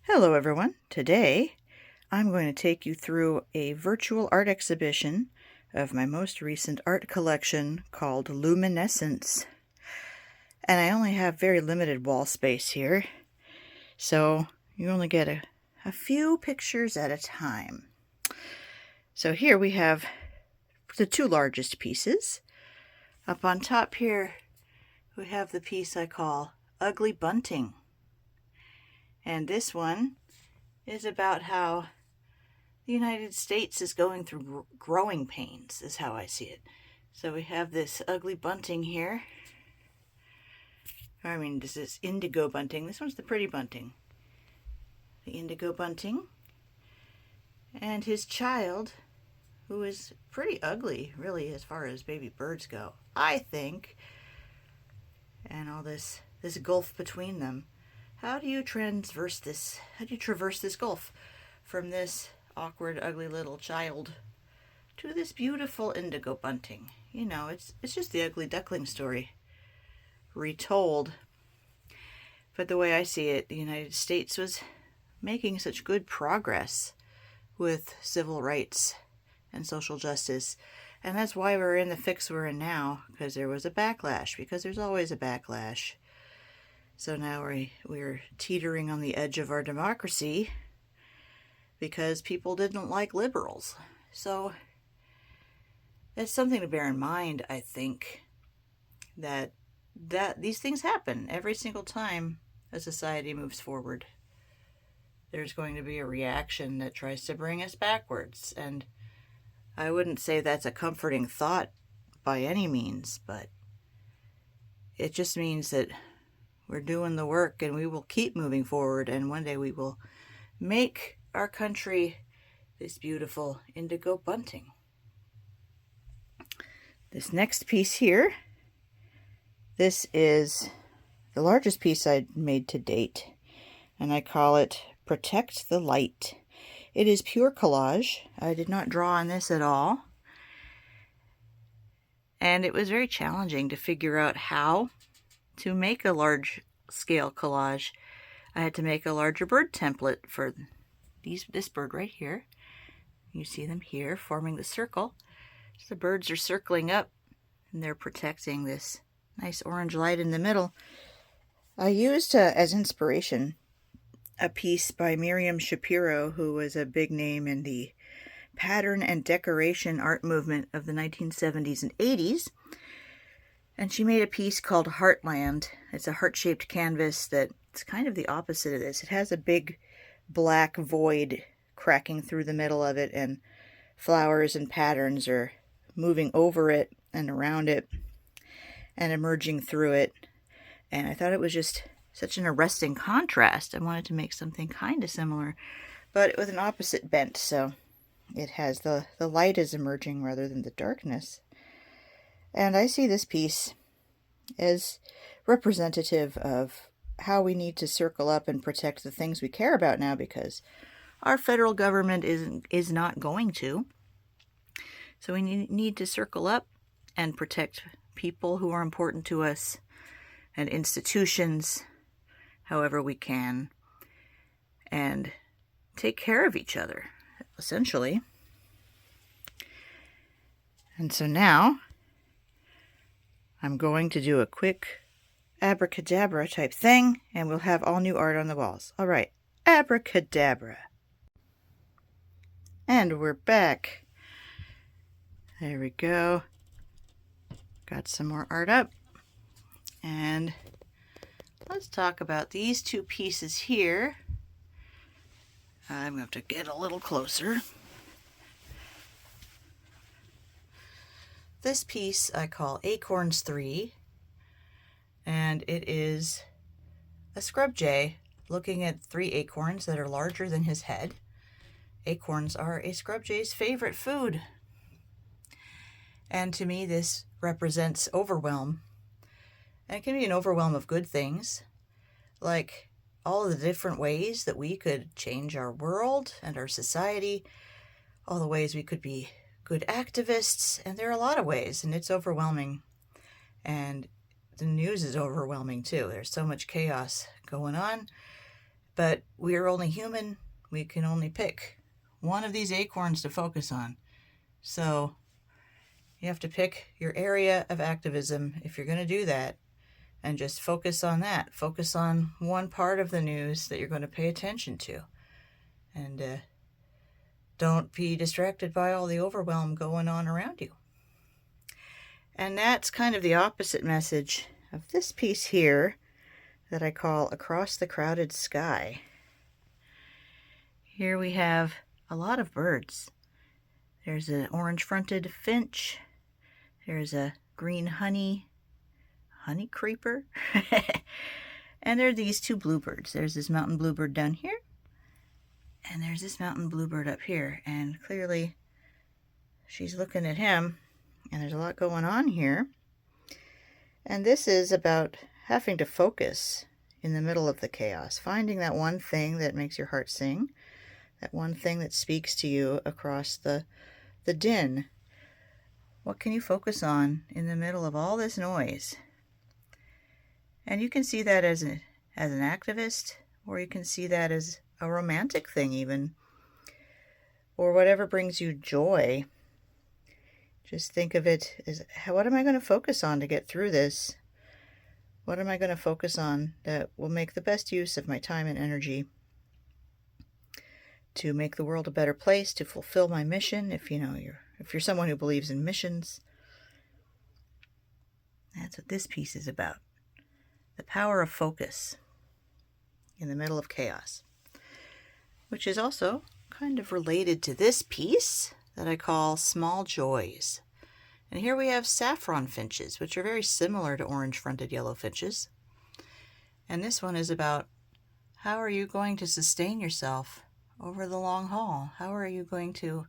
Hello everyone. Today I'm going to take you through a virtual art exhibition of my most recent art collection called Luminescence. And I only have very limited wall space here, so you only get a few pictures at a time. So here we have the two largest pieces. Up on top here we have the piece I call Ugly Bunting. And this one is about how the United States is going through growing pains, is how I see it. So we have this ugly bunting here. This is indigo bunting. This one's the pretty bunting. The indigo bunting. And his child, who is pretty ugly, really, as far as baby birds go, I think. And all this gulf between them. How do you traverse this gulf from this awkward, ugly little child to this beautiful indigo bunting? You know, it's just the ugly duckling story retold. But the way I see it, the United States was making such good progress with civil rights and social justice. And that's why we're in the fix we're in now, because there was a backlash, because there's always a backlash. So now we're teetering on the edge of our democracy because people didn't like liberals. So that's something to bear in mind, I think, that these things happen every single time a society moves forward. There's going to be a reaction that tries to bring us backwards. And I wouldn't say that's a comforting thought by any means, but it just means that we're doing the work and we will keep moving forward, and one day we will make our country this beautiful indigo bunting. This next piece here, this is the largest piece I made to date, and I call it Protect the Light. It is pure collage. I did not draw on this at all. And it was very challenging to figure out how to make a large scale collage. I had to make a larger bird template for this bird right here. You see them here forming the circle. So the birds are circling up and they're protecting this nice orange light in the middle. I used as inspiration a piece by Miriam Shapiro, who was a big name in the pattern and decoration art movement of the 1970s and 80s. And she made a piece called Heartland. It's a heart-shaped canvas that's kind of the opposite of this. It has a big black void cracking through the middle of it, and flowers and patterns are moving over it and around it and emerging through it. And I thought it was just such an arresting contrast. I wanted to make something kind of similar, but with an opposite bent. So it has the light is emerging rather than the darkness. And I see this piece as representative of how we need to circle up and protect the things we care about now, because our federal government is not going to. So we need to circle up and protect people who are important to us and institutions however we can, and take care of each other, essentially. And so now I'm going to do a quick abracadabra type thing, and we'll have all new art on the walls. All right, abracadabra. And we're back. There we go. Got some more art up. And let's talk about these two pieces here. I'm going to have to get a little closer. This piece I call Acorns 3, and it is a scrub jay looking at 3 acorns that are larger than his head. Acorns are a scrub jay's favorite food. And to me, this represents overwhelm. And it can be an overwhelm of good things, like all of the different ways that we could change our world and our society, all the ways we could be good activists, and there are a lot of ways, and it's overwhelming. And the news is overwhelming too. There's so much chaos going on, But we're only human. We can only pick one of these acorns to focus on. So you have to pick your area of activism if you're going to do that, and just focus on that. Focus on one part of the news that you're going to pay attention to. And don't be distracted by all the overwhelm going on around you. And that's kind of the opposite message of this piece here that I call Across the Crowded Sky. Here we have a lot of birds. There's an orange-fronted finch. There's a green honey creeper. And there are these two bluebirds. There's this mountain bluebird down here, and there's this mountain bluebird up here. And clearly she's looking at him, and there's a lot going on here. And this is about having to focus in the middle of the chaos, finding that one thing that makes your heart sing, that one thing that speaks to you across the din. What can you focus on in the middle of all this noise? And you can see that as an activist, or you can see that as a romantic thing even, or whatever brings you joy. Just think of it as, what am I going to focus on to get through this? What am I going to focus on that will make the best use of my time and energy to make the world a better place, to fulfill my mission? If you're someone who believes in missions, that's what this piece is about. The power of focus in the middle of chaos, which is also kind of related to this piece that I call Small Joys. And here we have saffron finches, which are very similar to orange-fronted yellow finches. And this one is about, how are you going to sustain yourself over the long haul? How are you going to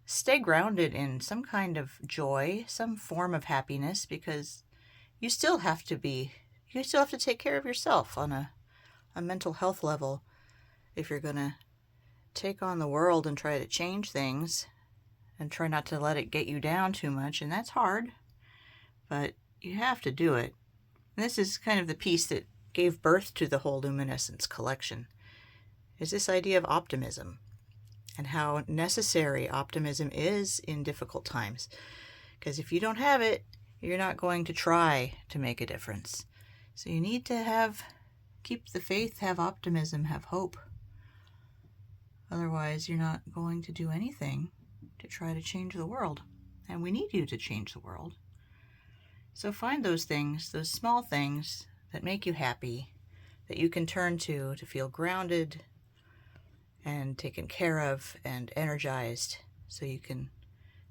stay grounded in some kind of joy, some form of happiness, because you still have to take care of yourself on a mental health level if you're going to take on the world and try to change things, and try not to let it get you down too much. And that's hard, but you have to do it. And this is kind of the piece that gave birth to the whole Luminescence collection, is this idea of optimism and how necessary optimism is in difficult times. Because if you don't have it, you're not going to try to make a difference. So you need to keep the faith, have optimism, have hope. Otherwise, you're not going to do anything to try to change the world. And we need you to change the world. So find those things, those small things that make you happy, that you can turn to feel grounded and taken care of and energized, so you can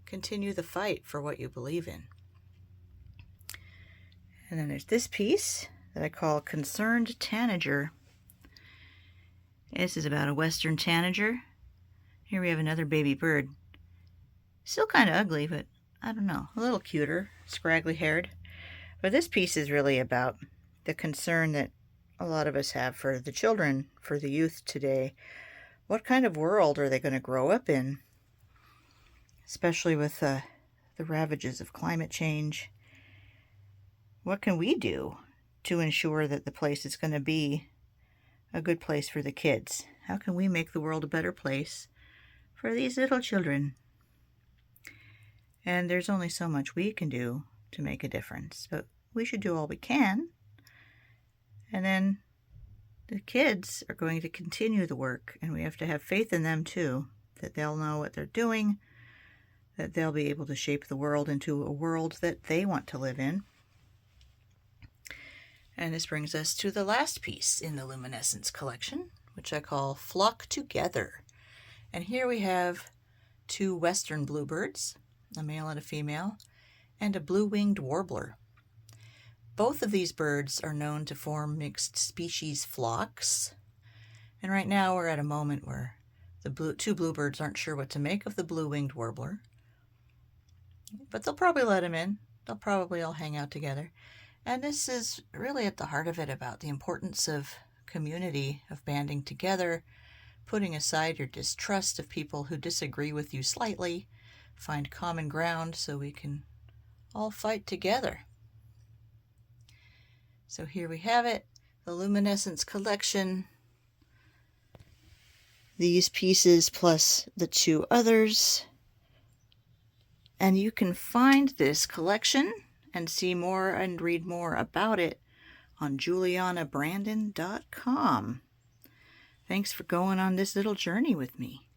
continue the fight for what you believe in. And then there's this piece that I call Concerned Tanager. This is about a western tanager. Here we have another baby bird. Still kind of ugly, but I don't know, a little cuter, scraggly haired. But this piece is really about the concern that a lot of us have for the children, for the youth today. What kind of world are they going to grow up in? Especially with the ravages of climate change. What can we do to ensure that the place is going to be a good place for the kids? How can we make the world a better place for these little children? And there's only so much we can do to make a difference, but we should do all we can. And then the kids are going to continue the work, and we have to have faith in them too, that they'll know what they're doing, that they'll be able to shape the world into a world that they want to live in. And this brings us to the last piece in the Luminescence collection, which I call Flock Together. And here we have two western bluebirds, a male and a female, and a blue-winged warbler. Both of these birds are known to form mixed species flocks. And right now we're at a moment where the two bluebirds aren't sure what to make of the blue-winged warbler. But they'll probably let him in. They'll probably all hang out together. And this is really at the heart of it, about the importance of community, of banding together, putting aside your distrust of people who disagree with you slightly, find common ground so we can all fight together. So here we have it, the Luminescence collection, these pieces plus the 2 others. And you can find this collection and see more and read more about it on julianabrandon.com. Thanks for going on this little journey with me.